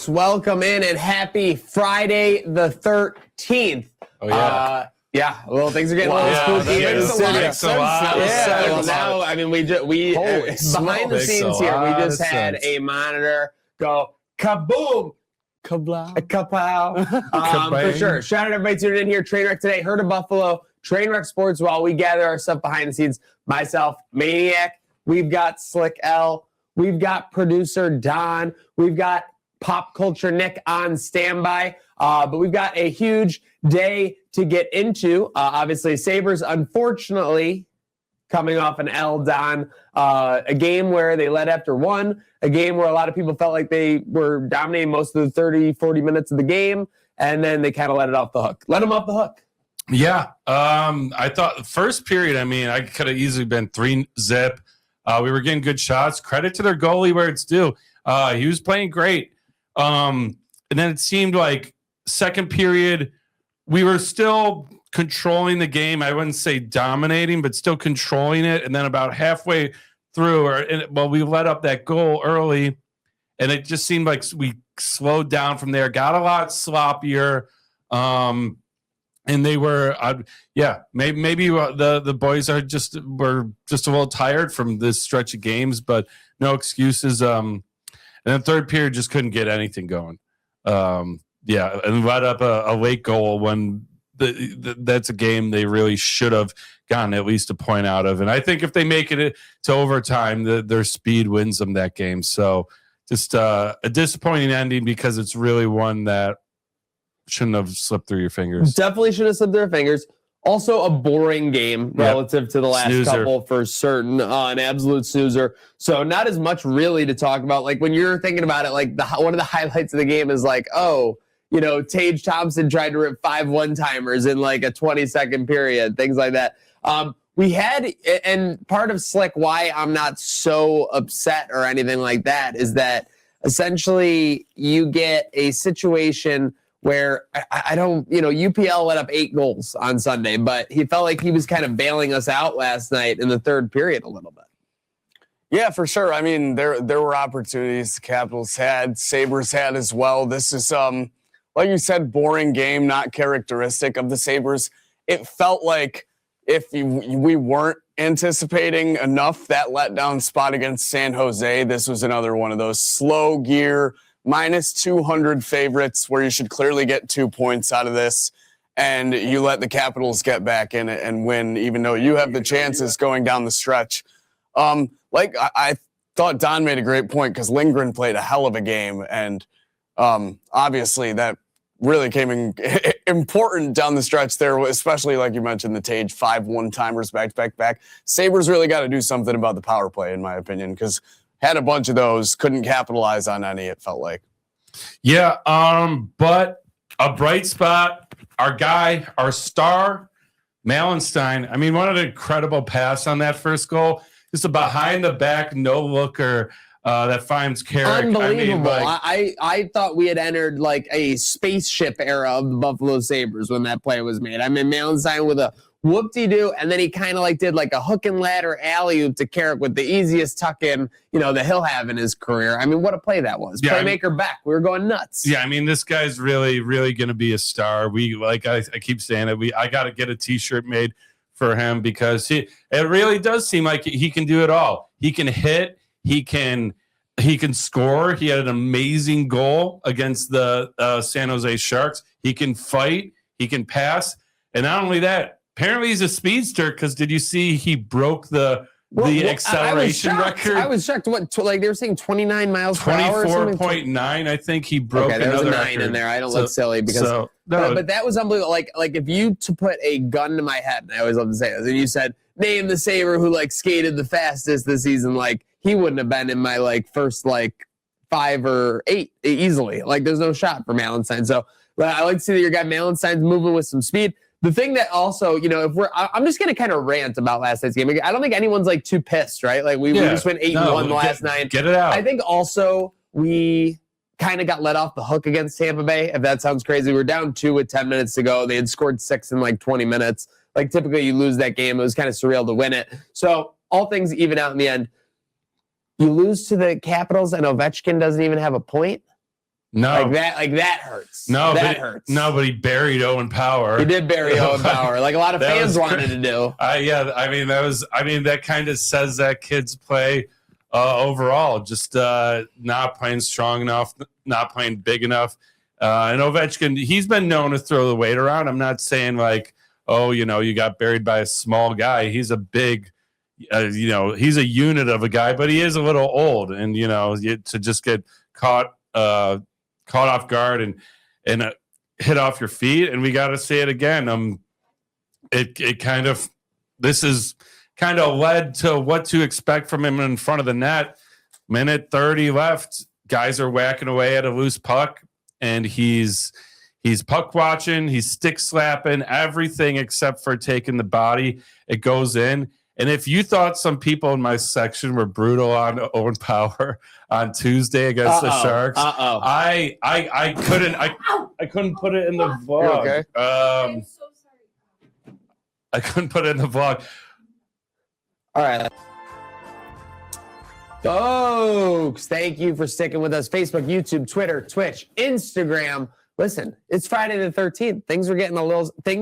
folks. Welcome in and happy Friday the 13th. Oh, yeah. Well, things are getting a little spooky. Thanks a lot. So now, I mean, we behind the scenes here, we just had a monitor go kaboom, kapow, for sure. Shout out everybody tuning in here. Trainwreck Today, Heard of Buffalo, Trainwreck Sports. While we gather our stuff behind the scenes, myself, Maniac. We've got Slick L. We've got producer Don. We've got Pop Culture Nick on standby. But we've got a huge day to get into. Obviously, Sabres, unfortunately, coming off an L, Don. A game where they led after one. A game where a lot of people felt like they were dominating most of the 30, 40 minutes of the game. And then they kind of let it off the hook. Let them off the hook. Yeah. I thought the first period, I could have easily been 3-zip. We were getting good shots. Credit to their goalie where it's due. He was playing great. And then it seemed like second period, we were still controlling the game. I wouldn't say dominating, but still controlling it. And then about halfway through, we let up that goal early, and it just seemed like we slowed down from there, got a lot sloppier. And they were, maybe the boys were just a little tired from this stretch of games, but no excuses. And then third period just couldn't get anything going. And let up a late goal when that's a game they really should have gotten at least a point out of. And I think if they make it to overtime, their speed wins them that game. So just a disappointing ending because it's really one that shouldn't have slipped through your fingers. Definitely should have slipped through their fingers. Also a boring game relative to the last couple for certain. An absolute snoozer. So not as much really to talk about. Like when you're thinking about it, like one of the highlights of the game is like, Tage Thompson tried to rip 5 one-timers in like a 20-second period, things like that. We had, and part of Slick, why I'm not so upset or anything like that is that essentially you get a situation where I don't, UPL let up 8 goals on Sunday, but he felt like he was kind of bailing us out last night in the third period a little bit. Yeah, for sure. I mean, there were opportunities the Capitals had, Sabres had as well. This is, like you said, boring game, not characteristic of the Sabres. It felt like if we weren't anticipating enough that letdown spot against San Jose, this was another one of those slow gear, minus 200 favorites where you should clearly get 2 points out of this, and you let the Capitals get back in it and win, even though you have the chances going down the stretch. I thought Don made a great point because Lindgren played a hell of a game, and obviously that really came in important down the stretch there, especially like you mentioned, the Tage 5 one-timers back. Sabres really got to do something about the power play, in my opinion, because had a bunch of those, couldn't capitalize on any, it felt like. Yeah, but a bright spot, our guy, our star, Malenstein. What an incredible pass on that first goal. Just a behind-the-back no-looker that finds Carrick. Unbelievable. I thought we had entered like a spaceship era of the Buffalo Sabres when that play was made. Malenstein with a whoop-de-doo, and then he kind of like did like a hook and ladder alley-oop to Carrick with the easiest tuck-in, that he'll have in his career. What a play that was. Yeah, Playmaker back. We were going nuts. Yeah, this guy's really, really going to be a star. I keep saying it. I got to get a T-shirt made for him because it really does seem like he can do it all. He can hit. He can score. He had an amazing goal against the San Jose Sharks. He can fight. He can pass. And not only that, apparently he's a speedster because did you see he broke the acceleration record? I was shocked. What, they were saying 29 miles per hour or something? 24.9, I think he broke another there's a 9 record. in there. I don't look silly because but that was unbelievable. Like if you to put a gun to my head, and I always love to say this, and you said, name the Sabre who skated the fastest this season, he wouldn't have been in my first 5 or 8 easily. There's no shot for Malenstein. So I like to see that your guy Malenstein's moving with some speed. The thing that also, I'm just going to kind of rant about last night's game. I don't think anyone's too pissed, right? We just went 8-1 the last night. Get it out. I think also we kind of got let off the hook against Tampa Bay, if that sounds crazy. We were down 2 with 10 minutes to go. They had scored 6 in 20 minutes. Typically you lose that game. It was kind of surreal to win it. So all things even out in the end. You lose to the Capitals and Ovechkin doesn't even have a point. No. Like that hurts. No, that hurts. No, but he buried Owen Power. He did bury Owen Power, like a lot of fans wanted to do. That kind of says that kids play overall, just not playing strong enough, not playing big enough. And Ovechkin, he's been known to throw the weight around. I'm not saying like, oh, you got buried by a small guy. He's a big, he's a unit of a guy, but he is a little old. And, to just get caught off guard and hit off your feet. And we got to say it again. This is kind of led to what to expect from him in front of the net. Minute 30 left. Guys are whacking away at a loose puck, and he's puck watching. He's stick slapping, everything except for taking the body. It goes in. And if you thought some people in my section were brutal on Owen Power on Tuesday against the Sharks, I couldn't put it in the vlog. You're okay? I'm so sorry. I couldn't put it in the vlog. All right. Folks, thank you for sticking with us. Facebook, YouTube, Twitter, Twitch, Instagram. Listen, it's Friday the 13th. Things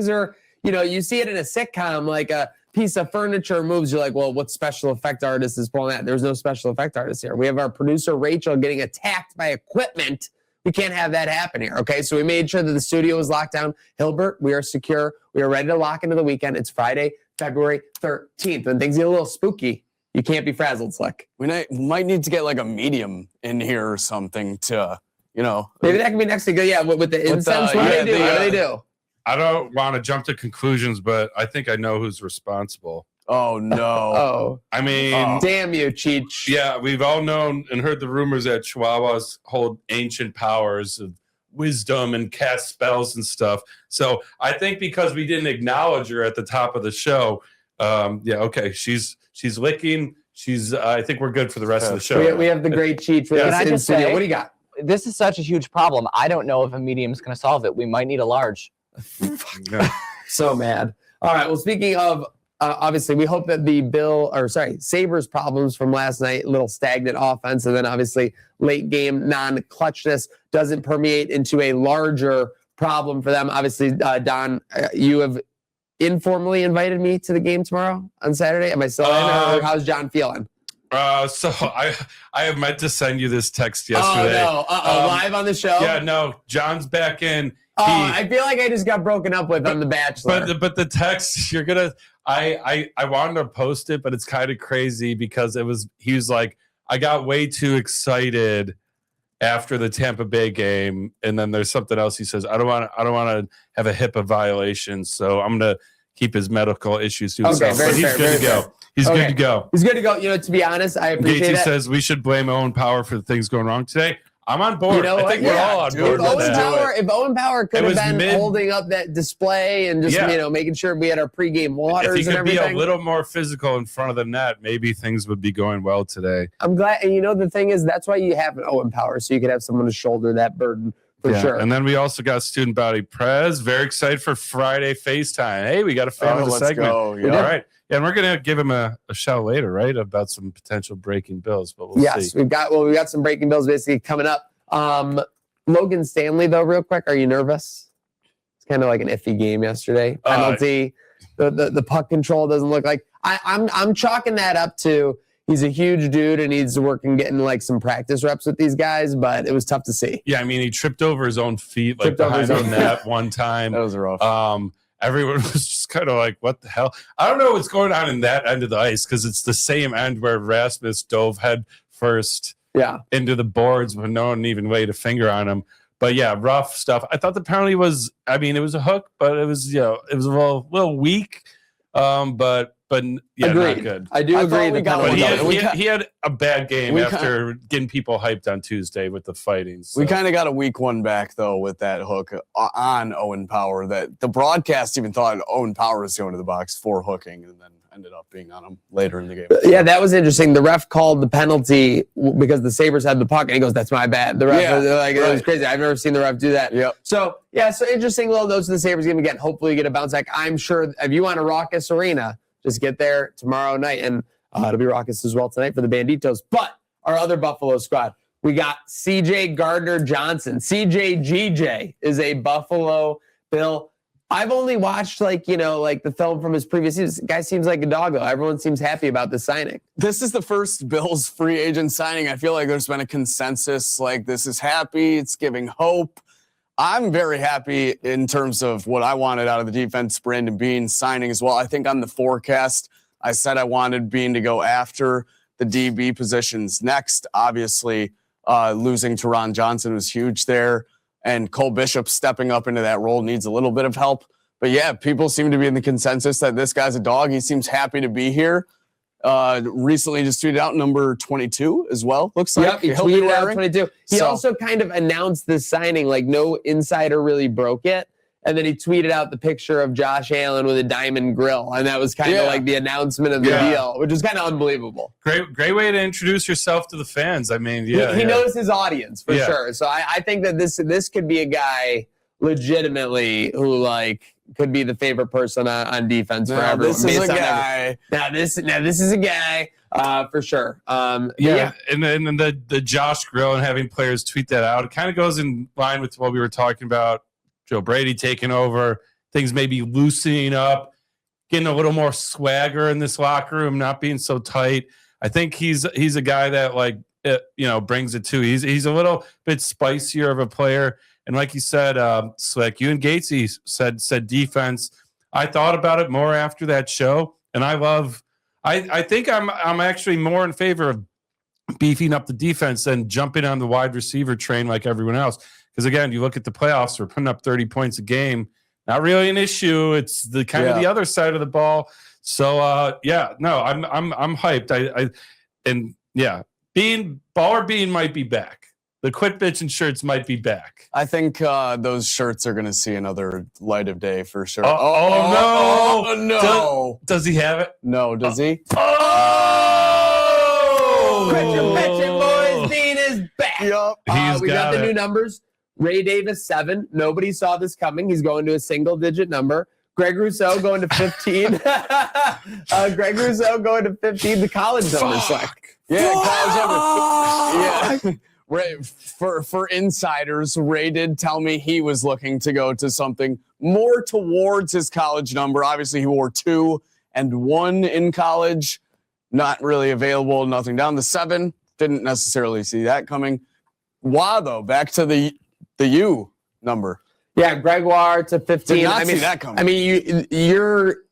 are, you see it in a sitcom, like a piece of furniture moves. You're like, well, what special effect artist is pulling that? There's no special effect artist here. We have our producer, Rachel, getting attacked by equipment. We can't have that happen here, okay? So we made sure that the studio was locked down. Hilbert, we are secure. We are ready to lock into the weekend. It's Friday, February 13th. When things get a little spooky, you can't be frazzled, Slick. We might need to get like a medium in here or something to, Maybe that can be next to go. Yeah, with the incense. What do they do? I don't want to jump to conclusions, but I think I know who's responsible. Oh, no. Oh. I mean. Damn you, Cheech. Yeah, we've all known and heard the rumors that Chihuahuas hold ancient powers of wisdom and cast spells and stuff. So I think because we didn't acknowledge her at the top of the show, she's licking. I think we're good for the rest of the show. We have the great Cheech with us in the studio. What do you got? This is such a huge problem. I don't know if a medium is going to solve it. We might need a large. So mad. All right. Well, speaking of, obviously, we hope that Sabres problems from last night, little stagnant offense, and then obviously late game non-clutchness doesn't permeate into a larger problem for them. Obviously, Don, you have informally invited me to the game tomorrow on Saturday. Am I still in, or how's John feeling? So I have meant to send you this text yesterday. Oh, no. Live on the show? Yeah, no. John's back in. I feel like I just got broken up with on The Bachelor. But the text, you're going to – I wanted to post it, but it's kind of crazy because he was like, I got way too excited after the Tampa Bay game, and then there's something else he says. I don't want to have a HIPAA violation, so I'm going to keep his medical issues to himself. But he's good to go. He's good to go. He's good to go. To be honest, I appreciate Gaethje it. says we should blame Owen Power for the things going wrong today. I'm on board. I think we're all on board. If Owen Power could have been holding up that display and just making sure we had our pregame waters and everything. If he could be a little more physical in front of the net, maybe things would be going well today. I'm glad. And the thing is, that's why you have an Owen Power, so you could have someone to shoulder that burden for sure. And then we also got Student Body Prez. Very excited for Friday FaceTime. Hey, we got a fan of the segment. Go. Yeah. All right. Yeah, and we're gonna give him a shout later, right, about some potential breaking bills. But we'll see. We've got some breaking bills basically coming up. Logan Stanley, though, real quick, are you nervous? It's kind of like an iffy game yesterday. Penalty. The puck control doesn't look like. I'm chalking that up to he's a huge dude and needs to work and getting like some practice reps with these guys, but it was tough to see. Yeah, I mean, he tripped over his own feet behind the net one time. That was rough. Everyone was just kind of like, what the hell? I don't know what's going on in that end of the ice because it's the same end where Rasmus dove head first into the boards when no one even laid a finger on him. But yeah, rough stuff. I thought the penalty was, it was a hook, but it was, it was a little weak. But Agreed. Not good. I do agree. He had a bad game after getting people hyped on Tuesday with the fighting. So. We kind of got a weak one back, though, with that hook on Owen Power. That the broadcast even thought Owen Power was going to the box for hooking, and then ended up being on him later in the game. Yeah, that was interesting. The ref called the penalty because the Sabres had the puck, and he goes, "That's my bad." The ref, it was crazy. I've never seen the ref do that. Yep. So interesting little notes to the Sabres game again. Hopefully, you get a bounce back. I'm sure if you want a raucous arena, just get there tomorrow night, and it'll be raucous as well tonight for the Banditos. But our other Buffalo squad, We got CJ Gardner-Johnson. CJGJ is a Buffalo Bill. I've only watched like the film from his previous season. Guy seems like a doggo. Everyone seems happy about the signing. This is the first Bills free agent signing. I feel like there's been a consensus. Like, this is happy. It's giving hope. I'm very happy in terms of what I wanted out of the defense. Brandon Beane signing as well. I think on the forecast, I said I wanted Beane to go after the DB positions next. Obviously, losing Teron Johnson was huge there. And Cole Bishop stepping up into that role needs a little bit of help. But yeah, people seem to be in the consensus that this guy's a dog. He seems happy to be here. Recently just tweeted out number 22 as well. Looks like he tweeted out 22. He also kind of announced this signing like no insider really broke it. And then he tweeted out the picture of Josh Allen with a diamond grill. And that was kind of like the announcement of the deal, which is kind of unbelievable. Great way to introduce yourself to the fans. I mean, he knows his audience for sure. So I think that this could be a guy legitimately who like could be the favorite person on defense for everyone. This is a guy. Now this is a guy for sure. And then the Josh Grill and having players tweet that out, it kind of goes in line with what we were talking about. Joe Brady taking over, things maybe loosening up, getting a little more swagger in this locker room, not being so tight. I think he's a guy that brings it too. He's a little bit spicier of a player. And like you said, Slick, you and Gatesy said defense. I thought about it more after that show, and I think I'm actually more in favor of beefing up the defense than jumping on the wide receiver train like everyone else. Because again, you look at the playoffs, we're putting up 30 points a game. Not really an issue. It's the kind of the other side of the ball. So I'm hyped. Beane might be back. The quit bitching shirts might be back. I think those shirts are going to see another light of day for sure. No. Does he have it? No, does he? Quit your bitching, boys. Beane is back. Yep. We got the new numbers. Ray Davis, 7. Nobody saw this coming. He's going to a single-digit number. Greg Rousseau going to 15. Greg Rousseau going to 15. The college numbers. College number. Ray, for insiders, Ray did tell me he was looking to go to something more towards his college number. Obviously, he wore 2 and 1 in college. Not really available. Nothing down. The 7, didn't necessarily see that coming. Wow, though, back to the U number. Yeah, Gregoire to 15. Did not see that coming. I mean,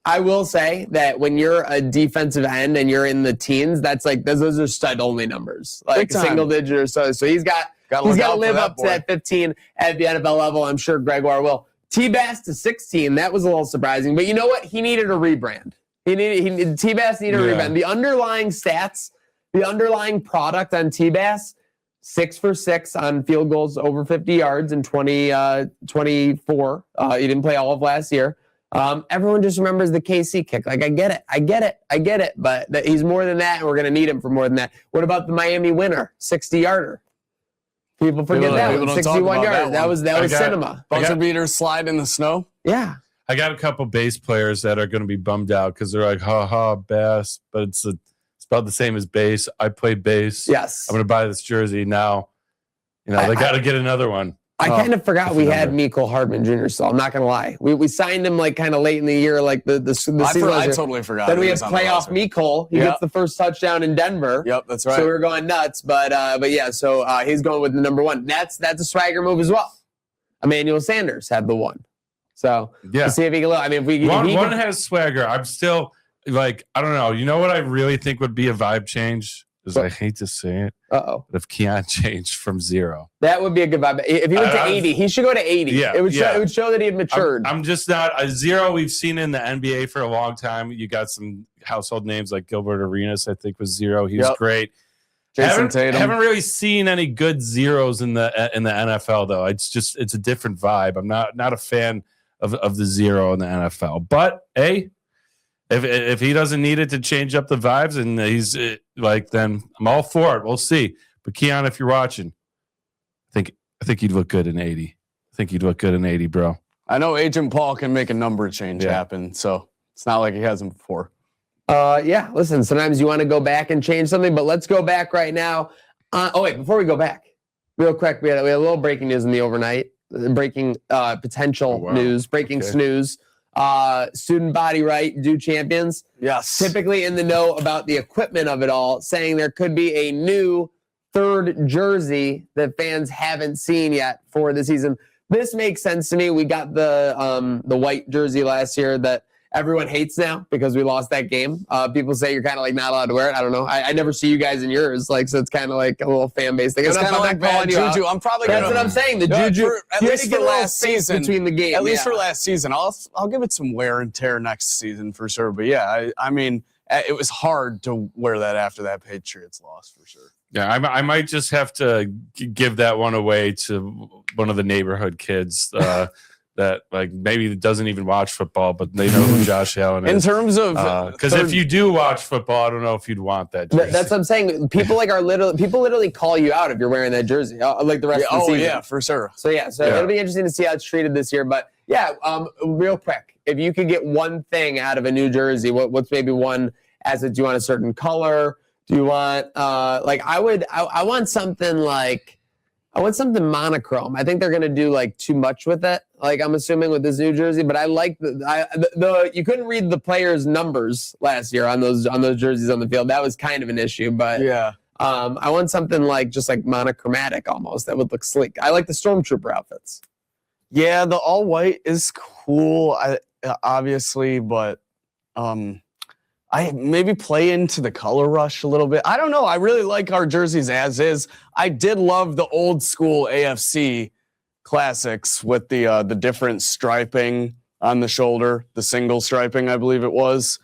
I will say that when you're a defensive end and you're in the teens, that's like those are stud only numbers, like single digit or so. So he's got to live up to that 15 at the NFL level. I'm sure Gregoire will. T-Bass to 16. That was a little surprising, but you know what? He needed a rebrand. T-Bass needed a rebrand. The underlying stats, the underlying product on T-Bass. 6 for 6 on field goals over 50 yards in 2024. He didn't play all of last year. Everyone just remembers the KC kick. Like, I get it. But he's more than that, and we're going to need him for more than that. What about the Miami winner, 60-yarder? People forget that one, 61 yards. That was cinema. Buzzer beater slide in the snow. Yeah. I got a couple bass players that are going to be bummed out because they're like, bass, but it's spelled the same as bass. I play bass. Yes. I'm going to buy this jersey now. They got to get another one. I kind of forgot we had Mecole Hardman Jr. So I'm not going to lie. We signed him like kind of late in the year, like the season. I totally forgot. Then we have playoff Mecole. He gets the first touchdown in Denver. Yep, that's right. So we were going nuts. But yeah, so he's going with the number 1. That's a swagger move as well. Emmanuel Sanders had the 1. So we'll see if he can look. I mean, if one has swagger. I'm still like, I don't know. You know what I really think would be a vibe change? Is I hate to say it. But if Keon changed from 0. That would be a good vibe. If he went to 80, he should go to 80. Yeah, it would show that he had matured. I'm just not a 0. We've seen in the NBA for a long time. You got some household names like Gilbert Arenas, I think was 0. He was great. Jason Tatum. Haven't really seen any good 0s in the NFL though. It's a different vibe. I'm not a fan of the 0 in the NFL. But hey, if he doesn't need it to change up the vibes and he's then I'm all for it. We'll see. But Keon, if you're watching, I think you'd look good in 80. I think you'd look good in 80, bro. I know Agent Paul can make a number change happen, so it's not like he hasn't before. Listen, sometimes you want to go back and change something, but let's go back right now. Wait, before we go back, real quick, we had a little breaking news in the overnight. Breaking potential news, breaking snooze. Student body right, do champions. Yes. Typically in the know about the equipment of it all, saying there could be a new third jersey that fans haven't seen yet for the season. This makes sense to me. We got the white jersey last year that everyone hates now because we lost that game. People say you're kind of like not allowed to wear it. I don't know. I never see you guys in yours, like, so it's kind of like a little fan base thing. It's kind of like bad juju. I'm probably That's what I'm saying. The juju, at least for last season. Between the game, at least for last season, I'll give it some wear and tear next season for sure. But yeah, I mean, it was hard to wear that after that Patriots loss for sure. Yeah, I might just have to give that one away to one of the neighborhood kids that like maybe doesn't even watch football, but they know who Josh Allen is. In terms of because if you do watch football, I don't know if you'd want that jersey. That's what I'm saying. People literally call you out if you're wearing that jersey, like the rest of the season. Yeah, for sure. So it'll be interesting to see how it's treated this year. But yeah, real quick, if you could get one thing out of a new jersey, what's maybe one? Do you want a certain color? Do you want I want something like, I want something monochrome. I think they're gonna do like too much with it. Like I'm assuming with this new jersey, but I like the you couldn't read the players' numbers last year on those jerseys on the field. That was kind of an issue, but yeah. I want something like just like monochromatic almost that would look sleek. I like the Stormtrooper outfits. Yeah, the all white is cool, obviously, but I maybe play into the color rush a little bit. I don't know. I really like our jerseys as is. I did love the old school AFC classics with the different striping on the shoulder, the single striping, I believe it was,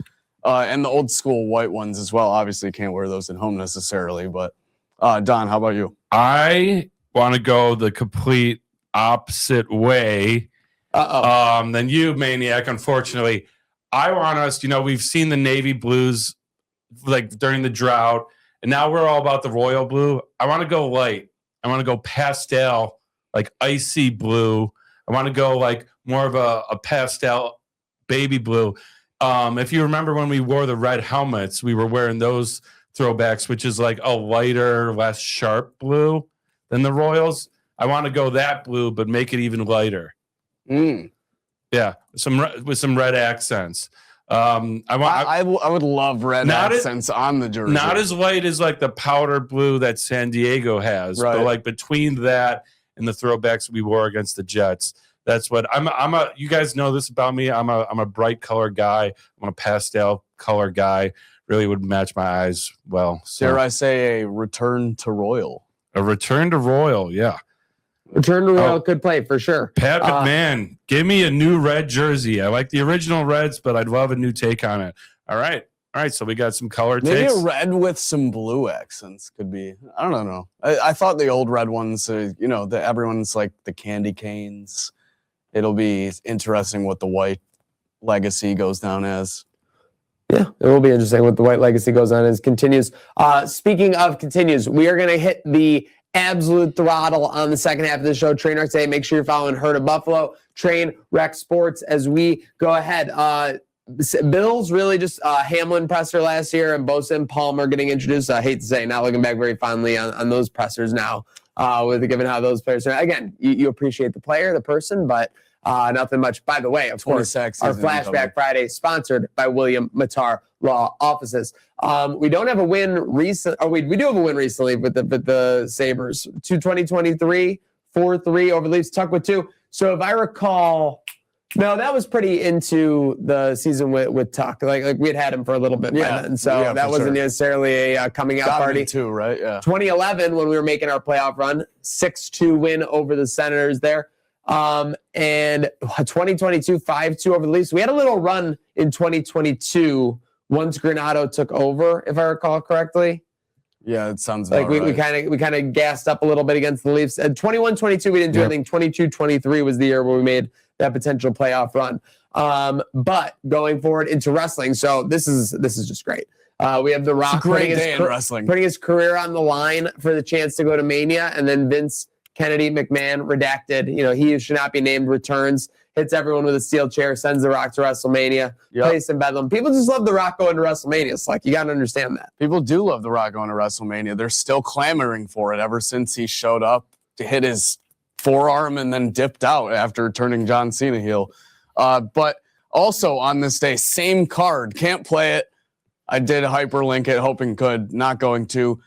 and the old school white ones as well. Obviously, you can't wear those at home necessarily, but Don, how about you? I want to go the complete opposite way than you, Maniac, unfortunately. I want us, we've seen the navy blues like during the drought, and now we're all about the royal blue. I want to go light. I want to go pastel, like icy blue. I want to go like more of a pastel baby blue. If you remember when we wore the red helmets, we were wearing those throwbacks, which is like a lighter, less sharp blue than the Royals. I want to go that blue, but make it even lighter. Yeah, with some red accents. I would love red accents on the jersey. Not as light as like the powder blue that San Diego has, right. But like between that and the throwbacks we wore against the Jets. That's what you guys know this about me. I'm a bright color guy. I'm a pastel color guy. Really would match my eyes well. So. Dare I say a return to royal? A return to royal, yeah. Return to royal could play for sure. Pat McMahon, give me a new red jersey. I like the original reds, but I'd love a new take on it. All right. So we got some color maybe takes. A red with some blue accents could be. I don't know. I thought the old red ones, everyone's like the candy canes. It'll be interesting what the white legacy goes down as. Yeah, it will be interesting what the white legacy goes on as continues. Speaking of continues, we are going to hit the absolute throttle on the second half of the show. Trainwreck Today. Make sure you're following Herd of Buffalo, Trainwreck Sports as we go ahead. Bills really just Hamlin presser last year and Bosa and Palmer getting introduced. I hate to say, not looking back very fondly on those pressers now, with given how those players are. Again, you appreciate the player, the person, but nothing much. By the way, of course, our Flashback Friday sponsored by William Matar Law Offices. We don't have a win recent. Or we do have a win recently with the Sabres. 2023, 4-3 over the Leafs. Tuck with 2. So if I recall, no, that was pretty into the season with Tuck. Like we had him for a little bit by then. So that wasn't necessarily a coming out party. Too, right? Yeah. 2011 when we were making our playoff run, 6-2 win over the Senators there. And 2022, 5-2 over the Leafs. We had a little run in 2022 once Granato took over, if I recall correctly. Yeah, it sounds like right. we kind of gassed up a little bit against the Leafs. And 21-22, we didn't do anything. 22-23 was the year where we made that potential playoff run. But going forward into wrestling, so this is just great. We have The Rock putting his career on the line for the chance to go to Mania, and then Vince Kennedy McMahon, redacted, he should not be named, returns hits everyone with a steel chair, sends The Rock to WrestleMania, place in Bedlam. People just love The Rock going to WrestleMania. It's like, you got to understand that. People do love The Rock going to WrestleMania. They're still clamoring for it ever since he showed up to hit his forearm and then dipped out after turning John Cena heel. But also on this day, same card, can't play it. I did hyperlink it, hoping could, not going to.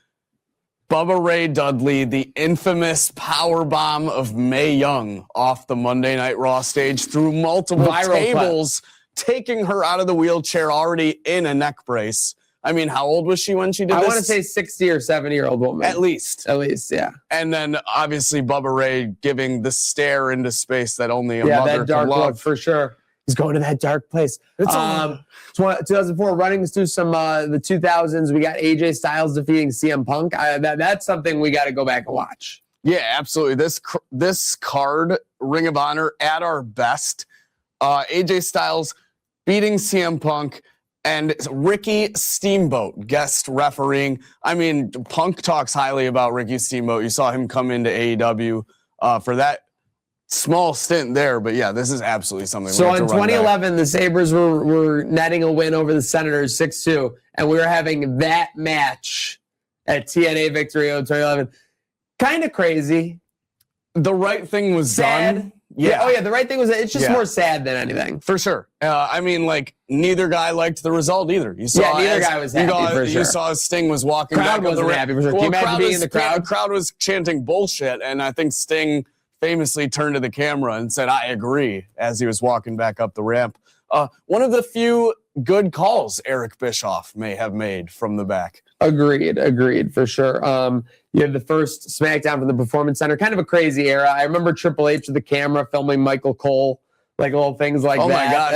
Bubba Ray Dudley, the infamous powerbomb of Mae Young off the Monday Night Raw stage through multiple tables, taking her out of the wheelchair already in a neck brace. I mean, how old was she when she did this? I want to say 60 or 70-year-old woman. At least, yeah. And then obviously Bubba Ray giving the stare into space that only a mother that dark could love. look for sure. He's going to that dark place. 2004, running us through some the 2000s. We got AJ Styles defeating CM Punk. That's something we got to go back and watch. Yeah, absolutely. This card, Ring of Honor at our best. AJ Styles beating CM Punk and Ricky Steamboat guest refereeing. I mean, Punk talks highly about Ricky Steamboat. You saw him come into AEW for that small stint there, but yeah, this is absolutely something. So in 2011, the Sabres were netting a win over the Senators 6-2, and we were having that match at TNA Victory in 2011. Kind of crazy. The right thing was done. Yeah. Oh yeah, the right thing was. It's just more sad than anything. For sure. I mean, like neither guy liked the result either. You saw neither guy was happy for sure. You saw Sting was walking. Crowd wasn't happy for sure. Can you imagine being in the crowd? The crowd was chanting bullshit, and I think Sting famously turned to the camera and said, "I agree," as he was walking back up the ramp. One of the few good calls Eric Bischoff may have made from the back. Agreed, for sure. You had the first SmackDown from the Performance Center, kind of a crazy era. I remember Triple H with the camera filming Michael Cole, like little things like that. Oh my gosh,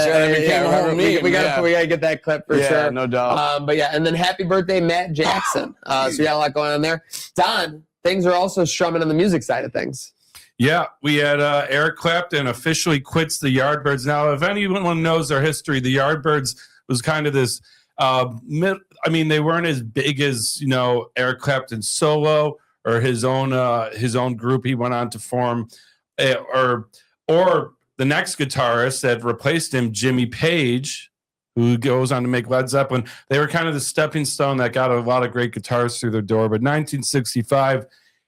we gotta get that clip for sure. No doubt. But yeah, and then happy birthday, Matt Jackson. So we got a lot going on there. Don, things are also strumming on the music side of things. Yeah, we had Eric Clapton officially quits the Yardbirds. Now, if anyone knows their history, the Yardbirds was kind of this. They weren't as big as Eric Clapton solo or his own group he went on to form, or the next guitarist that replaced him, Jimmy Page, who goes on to make Led Zeppelin. They were kind of the stepping stone that got a lot of great guitarists through their door. But 1965,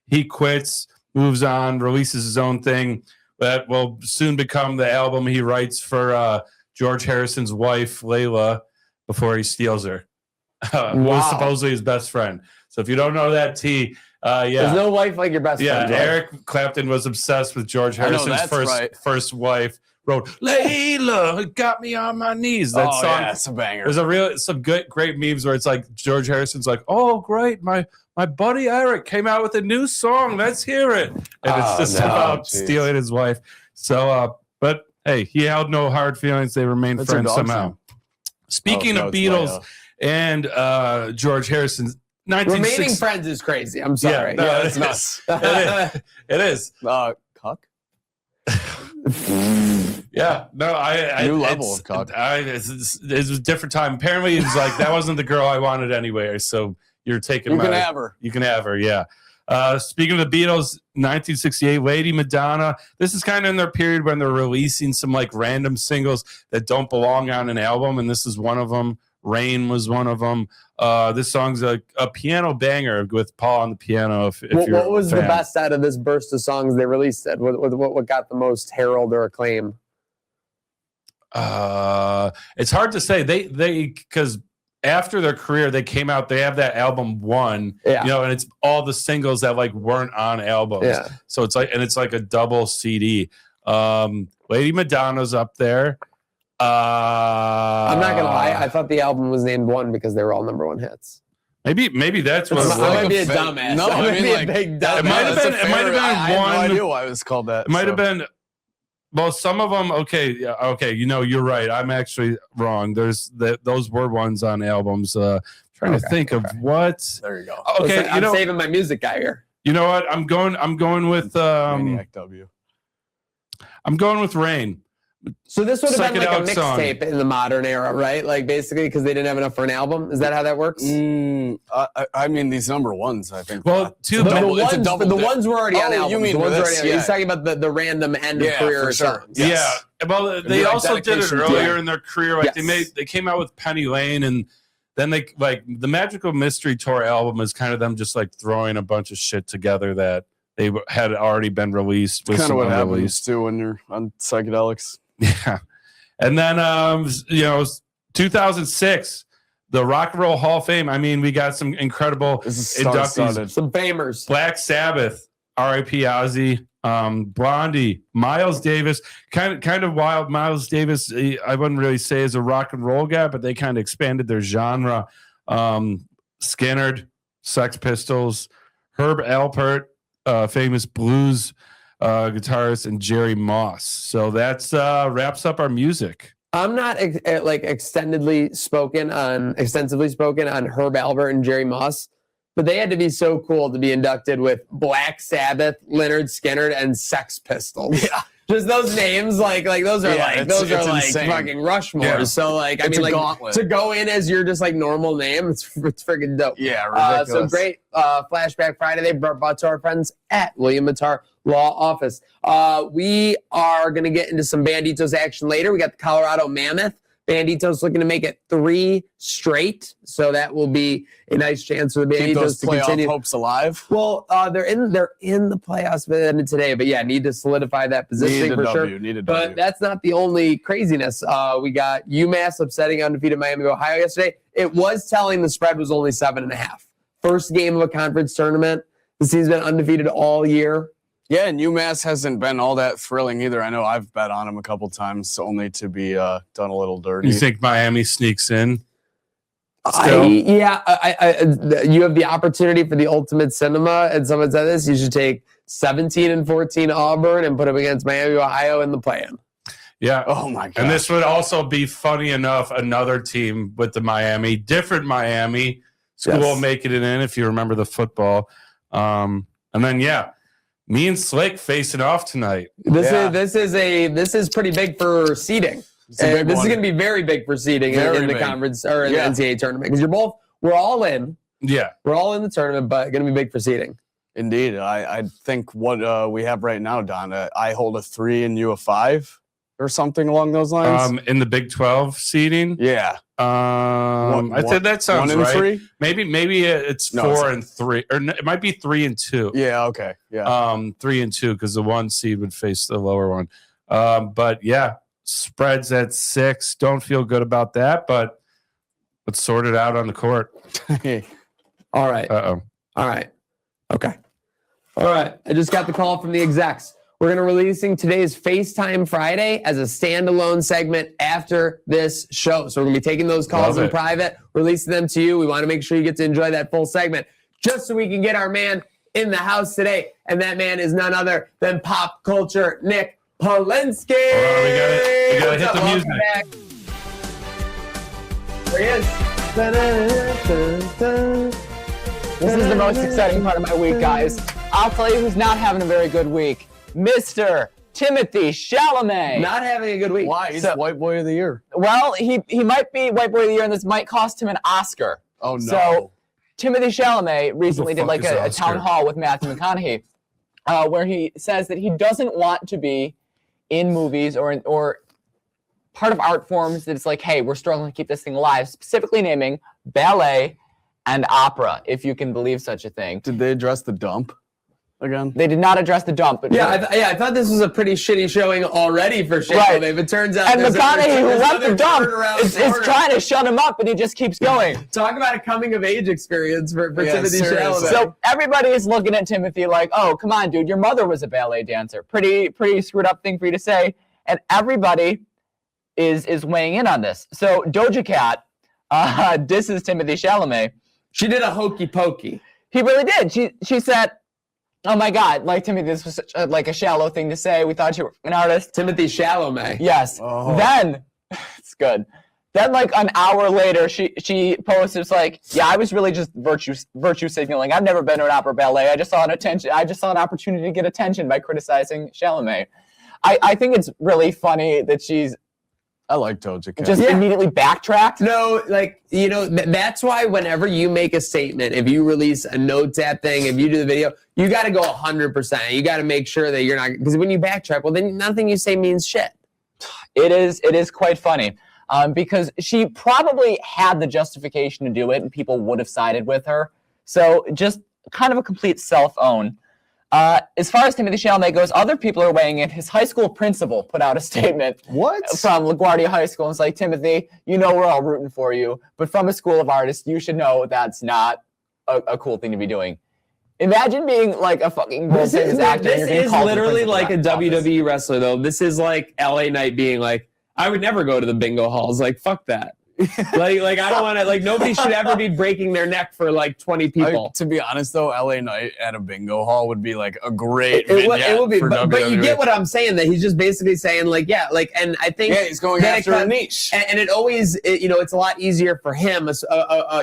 he quits. Moves on, releases his own thing that will soon become the album he writes for George Harrison's wife, Layla, before he steals her. Who was supposedly his best friend. So if you don't know that, there's no wife like your best friend. Yeah, Eric Clapton was obsessed with George Harrison's first wife. Wrote Layla, it got me on my knees. That song, yeah, it's a banger. There's some great memes where it's like George Harrison's like, "Oh, great, my buddy Eric came out with a new song. Let's hear it." And it's just about stealing his wife. So, but hey, he held no hard feelings. They remained friends somehow. Speaking of Beatles and George Harrison, remaining friends is crazy. I'm sorry. Yeah, it's nuts. It is. Cuck. Yeah, no, new level of cock. It was a different time. Apparently, it was like that wasn't the girl I wanted anyway. So you're taking. You can have her. You can have her. Yeah. Speaking of the Beatles, 1968, Lady Madonna. This is kind of in their period when they're releasing some like random singles that don't belong on an album, and this is one of them. Rain was one of them. This song's a piano banger with Paul on the piano. What was the best out of this burst of songs they released? What got the most herald or acclaim? It's hard to say. They because after their career, they came out. They have that album One, and it's all the singles that like weren't on albums. Yeah. So it's like a double CD. Lady Madonna's up there. I'm not gonna lie. I thought the album was named One because they were all number one hits. Maybe that's what. I might be a dumbass. No, I mean like a big dumbass. It might have been. It might have been I one. had no idea why it was called that. It might have been. Well, some of them. Okay. You're right. I'm actually wrong. Those were ones on albums. Trying to think of what. There you go. Okay. Listen, I'm saving my music guy here. You know what? I'm going with Maniac W. I'm going with Rain. So this would have been like a psychedelic song. mixtape in the modern era, right? Like basically because they didn't have enough for an album. Is that how that works? I mean, these number ones, I think. Well, The ones were already on albums. You mean the ones this? already on. Yeah. He's talking about the random end of career for sure. songs. Yes. Yeah. Well, they like also did it dedication to earlier it. in their career. Like they came out with Penny Lane, and then they like the Magical Mystery Tour album is kind of them just like throwing a bunch of shit together that they had already been released. With Kind of some what unreleased. happens too when you're on psychedelics. Yeah. And then 2006, the Rock and Roll Hall of Fame. I mean, we got some incredible inductees. Some famers. Black Sabbath, R.I.P. Ozzy, Blondie, Miles Davis, kind of wild. Miles Davis, I wouldn't really say is a rock and roll guy, but they kind of expanded their genre. Skynyrd, Sex Pistols, Herb Alpert, famous blues guitarist, and Jerry Moss. So that's wraps up our music. I'm not extensively spoken on Herb Albert and Jerry Moss, but they had to be so cool to be inducted with Black Sabbath, Lynyrd Skynyrd, and Sex Pistols. Yeah. Just those names, like those are insane. fucking Rushmores. Yeah. So like, It's a gauntlet. to go in as your just like normal name, it's freaking dope. Yeah, ridiculous. So great Flashback Friday. They brought to our friends at William Matar Law Office. We are going to get into some Banditos action later. We got the Colorado Mammoth. Banditos looking to make it 3 straight, so that will be a nice chance for the Keep those Banditos to playoff continue. hopes alive. Well, they're in the playoffs by the end of today, but yeah, need to solidify that positioning for sure. But that's not the only craziness. We got UMass upsetting undefeated Miami of Ohio yesterday. It was telling the spread was only 7.5. First game of a conference tournament. The team's been undefeated all year. Yeah, and UMass hasn't been all that thrilling either. I know I've bet on them a couple times, only to be done a little dirty. You think Miami sneaks in? You have the opportunity for the ultimate cinema, and someone said this, you should take 17-14 Auburn and put them against Miami, Ohio in the play-in. Yeah. Oh, my God. And this would also be funny enough, another team with the different Miami school making it in, if you remember the football. And then, me and Slick facing off tonight. This is pretty big for seeding. This is going to be very big for seeding in the conference or in the NCAA tournament because we're all in. Yeah, we're all in the tournament, but going to be big for seeding. Indeed, I think what we have right now, Don, I hold a 3 and you a 5 or something along those lines. In the Big 12 seeding. Yeah. I said that sounds 1 and right. 3? Maybe it's 4 and 3, or it might be 3 and 2. Yeah. Okay. Yeah. 3 and 2 because the 1 seed would face the lower one. But yeah, spreads at 6. Don't feel good about that, but let's sort it out on the court. All right. All right. Okay. All right. I just got the call from the execs. We're going to releasing today's FaceTime Friday as a standalone segment after this show. So we're going to be taking those calls in private, releasing them to you. We want to make sure you get to enjoy that full segment just so we can get our man in the house today. And that man is none other than pop culture Nick Polensky. We got to hit the music. There he is. This is the most exciting part of my week, guys. I'll tell you who's not having a very good week. Mr. Timothy Chalamet. Not having a good week. Why? He's White Boy of the Year. Well, he might be White Boy of the Year, and this might cost him an Oscar. Oh, no. So Timothy Chalamet recently did like a town hall with Matthew McConaughey where he says that he doesn't want to be in movies or part of art forms that it's like, hey, we're struggling to keep this thing alive, specifically naming ballet and opera, if you can believe such a thing. Did they address the dump again? They did not address the dump. But I thought this was a pretty shitty showing already for Chalamet. Right. It turns out and McConaughey, who left the dump, is trying to shut him up, and he just keeps going. Talk about a coming-of-age experience for Timothy Chalamet. So everybody is looking at Timothy like, oh, come on, dude, your mother was a ballet dancer. Pretty screwed up thing for you to say. And everybody is weighing in on this. So Doja Cat disses Timothy Chalamet. She did a hokey pokey. He really did. She said, oh my God, like Timothy, this was such a shallow thing to say. We thought you were an artist. Timothy Chalamet. Yes. Oh. Then, it's good. Then like an hour later, she posts, it's like, yeah, I was really just virtue signaling. I've never been to an opera ballet. I just saw an opportunity to get attention by criticizing Chalamet. I think it's really funny that she's I like Doja Cat. just immediately backtracked. No, like, you know, that's why whenever you make a statement, if you release a notes app thing, if you do the video, you got to go 100%. You got to make sure that you're not, because when you backtrack, well, then nothing you say means shit. It is quite funny because she probably had the justification to do it and people would have sided with her. So just kind of a complete self-own. As far as Timothy Chalamet goes, other people are weighing in. His high school principal put out a statement from LaGuardia High School. And it's like, Timothy, you know we're all rooting for you, but from a school of artists, you should know that's not a cool thing to be doing. Imagine being like a fucking world famous actor. This is literally like a WWE wrestler, though. This is like LA Knight being like, I would never go to the bingo halls. Like, fuck that. like I don't want to, like, nobody should ever be breaking their neck for like 20 people. To be honest, though, LA Knight at a bingo hall would be like a great it would be, for but you get what I'm saying, that he's just basically saying like, yeah, like, and I think he's going after a niche. And it always, you know, it's a lot easier for him,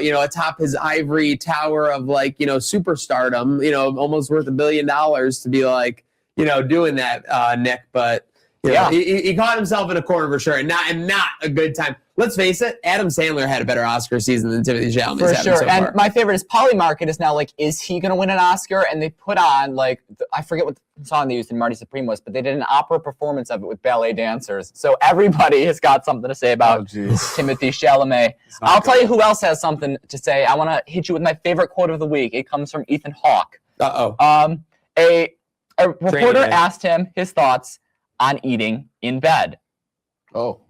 you know, atop his ivory tower of like, you know, superstardom, you know, almost worth $1 billion to be like, you know, doing that, Nick, but you know, he caught himself in a corner for sure, and not a good time. Let's face it, Adam Sandler had a better Oscar season than Timothy Chalamet. For sure. So far. And my favorite is Polymarket is now like, is he going to win an Oscar? And they put on like, I forget what song they used in Marty Supreme was, but they did an opera performance of it with ballet dancers. So everybody has got something to say about Timothy Chalamet. I'll tell you who else has something to say. I want to hit you with my favorite quote of the week. It comes from Ethan Hawke. A reporter asked him his thoughts on eating in bed. Oh.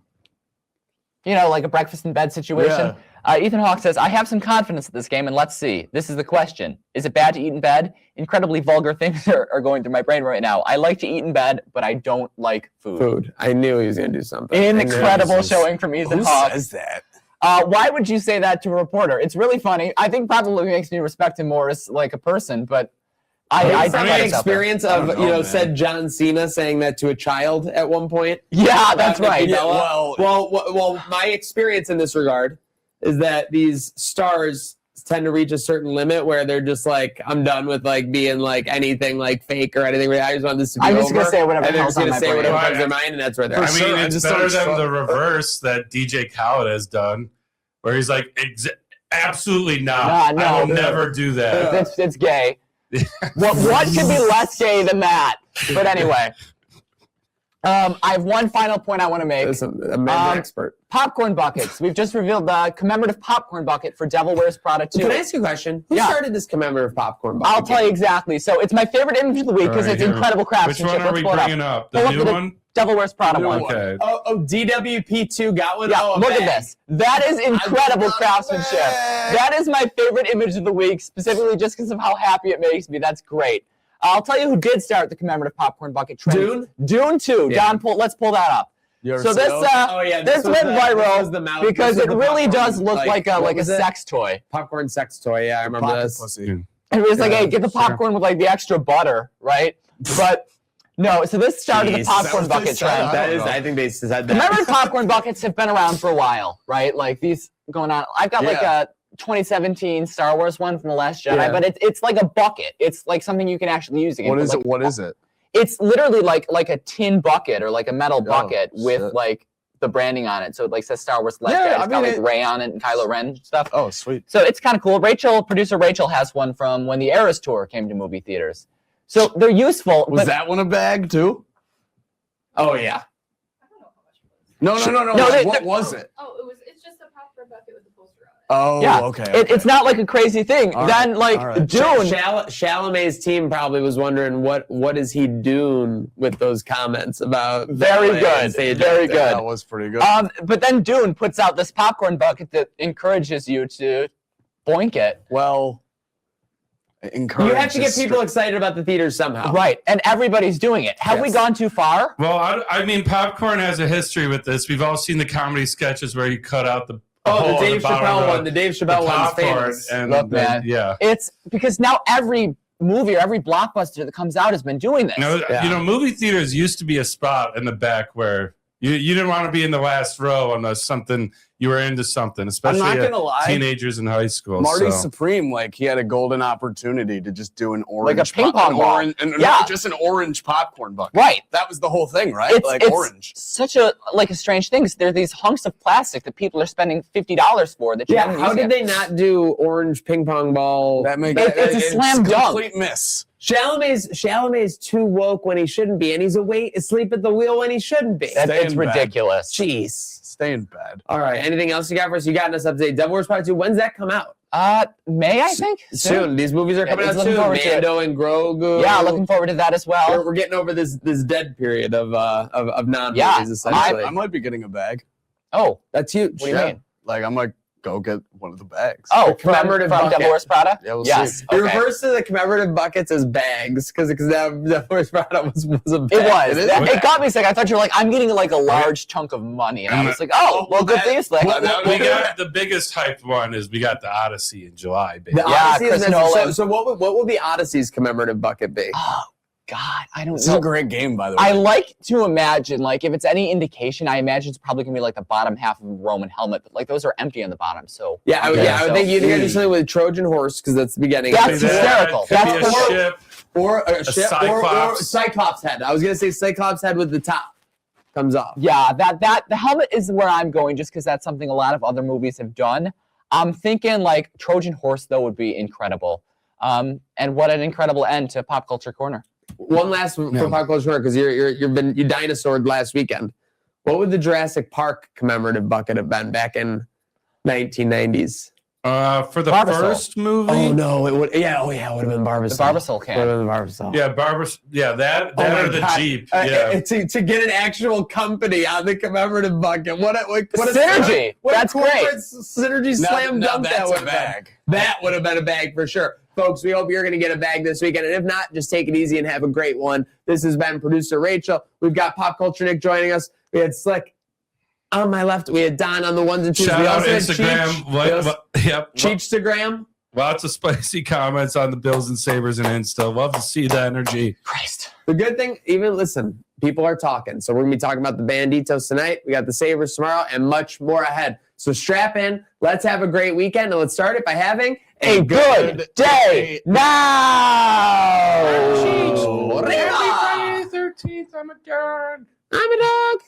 You know, like a breakfast in bed situation. Yeah. Ethan Hawke says, I have some confidence at this game, and let's see. This is the question. Is it bad to eat in bed? Incredibly vulgar things are going through my brain right now. I like to eat in bed, but I don't like food. I knew he was going to do something. Incredible showing from Ethan Hawke. Who says that? Why would you say that to a reporter? It's really funny. I think probably makes me respect him more as like a person, but I from my experience of, said John Cena saying that to a child at one point. Yeah, that's right. Yeah, well, my experience in this regard is that these stars tend to reach a certain limit where they're just like, I'm done with like being like anything like fake or anything. I just want this to be over. I'm just gonna say whatever. And they're just gonna say whatever comes to their mind, and that's where they're. I mean, it's better than the reverse that DJ Khaled has done, where he's like, absolutely not. No, I will never do that. It's gay. What could be less gay than that? But anyway, I have one final point I want to make. I'm an expert. Popcorn buckets. We've just revealed the commemorative popcorn bucket for Devil Wears Prada 2. Can I ask you a question? Who started this commemorative popcorn bucket? I'll tell you exactly. So it's my favorite image of the week because it's incredible craftsmanship. Which one are we bringing up? The new one? Devil Wears Prada one. Okay. DWP2 got one? Yeah, look at this. That is incredible craftsmanship. That is my favorite image of the week, specifically just because of how happy it makes me. That's great. I'll tell you who did start the commemorative popcorn bucket trend. Dune 2. Yeah. Don, let's pull that up. So this went viral because it really does look like a sex toy. Popcorn sex toy. Yeah, I remember this. Pussy. It was like, hey, get the popcorn with like the extra butter, right? But no, so this started the popcorn bucket trend. I think they said that. Remember, popcorn buckets have been around for a while, right? Like these going on. I've got like a 2017 Star Wars one from The Last Jedi, but it's like a bucket. It's like something you can actually use again. What is it? What is it? It's literally like a tin bucket or like a metal bucket with like the branding on it. So it like says Star Wars Last Jedi. It's got like Rey on it and Kylo Ren and stuff. Oh, sweet. So it's kind of cool. Producer Rachel has one from when the Eras Tour came to movie theaters. So they're useful. Was that one a bag too? Oh yeah. I don't know how much it was. No. What was it? Oh, it's just a popcorn bucket with a poster on it. Oh, yeah. Okay. It's not like a crazy thing. All then right. Dune. Chalamet's team probably was wondering what is he doing with those comments about. Very good. Very good. That was pretty good. But then Dune puts out this popcorn bucket that encourages you to boink it. Well, you have to get people excited about the theaters somehow. Right, and everybody's doing it. Have we gone too far? Well, I mean, popcorn has a history with this. We've all seen the comedy sketches where you cut out the Dave Chappelle one. The Dave Chappelle one's famous. Look, man. Yeah. It's because now every movie or every blockbuster that comes out has been doing this. You know, movie theaters used to be a spot in the back where You didn't want to be in the last row unless you were into something, especially I'm not gonna lie. Teenagers in high school. Marty so. Supreme, like he had a golden opportunity to just do an orange, like a ping pong ball, no, just an orange popcorn bucket. Right. That was the whole thing, right? It's orange. Such a strange thing. There are these hunks of plastic that people are spending $50 for. That how did they not do orange ping pong ball? It's a slam dunk. Complete miss. Chalamet's too woke when he shouldn't be, and he's asleep at the wheel when he shouldn't be. It's ridiculous. Jeez. Stay in bed. All right. Anything else you got for us? You got us update. Devil Wears Part 2. When's that come out? May, I think. Soon. These movies are coming out soon. Mando and Grogu. Yeah, looking forward to that as well. We're getting over this dead period of non-movies, essentially. I might be getting a bag. Oh, that's huge. What do you mean? Like I might go get one of the bags. Oh, commemorative from Devil Wears Prada? Yeah, we'll yes. see. He refers to the commemorative buckets as bags because Devil Wears Prada was a bag. It was. It got me sick. I thought you were like, I'm getting like a large chunk of money. And I was like, good for you, Slick. We got the biggest hyped one is we got the Odyssey in July, baby. Chris Nolan. So what will the Odyssey's commemorative bucket be? Oh, God, I don't know. This is a great game, by the way. I like to imagine, like, if it's any indication, I imagine it's probably going to be like the bottom half of a Roman helmet, but like those are empty on the bottom. So I would think you'd do something with Trojan horse because that's the beginning. That's hysterical. That's a ship. Or a ship Cyclops. or Cyclops head. I was going to say Cyclops head with the top comes off. Yeah, the helmet is where I'm going just because that's something a lot of other movies have done. I'm thinking like Trojan horse, though, would be incredible. And what an incredible end to Pop Culture Corner. One last for Pop Culture because you dinosaured last weekend. What would the Jurassic Park commemorative bucket have been back in 1990s? For the Barbasol. first movie? Oh no, it would. Yeah, it would have been Barbasol. The Barbasol can. Would have been Barbasol. Yeah, Barbasol. Yeah, that or the Jeep. Yeah. To get an actual company on the commemorative bucket. What synergy. That's great. Synergy slam dunk that would have been. That would have been a bag for sure. Folks, we hope you're going to get a bag this weekend. And if not, just take it easy and have a great one. This has been producer Rachel. We've got Pop Culture Nick joining us. We had Slick on my left. We had Don on the ones and twos. Shout we out also Instagram. Yep. Cheechstagram. Lots of spicy comments on the Bills and Sabres and Insta. Love to see the energy. Christ. The good thing, listen, people are talking. So we're going to be talking about the Banditos tonight. We got the Sabres tomorrow and much more ahead. So strap in. Let's have a great weekend. And let's start it by having a good day now. Happy Friday the 13th. I'm a dog.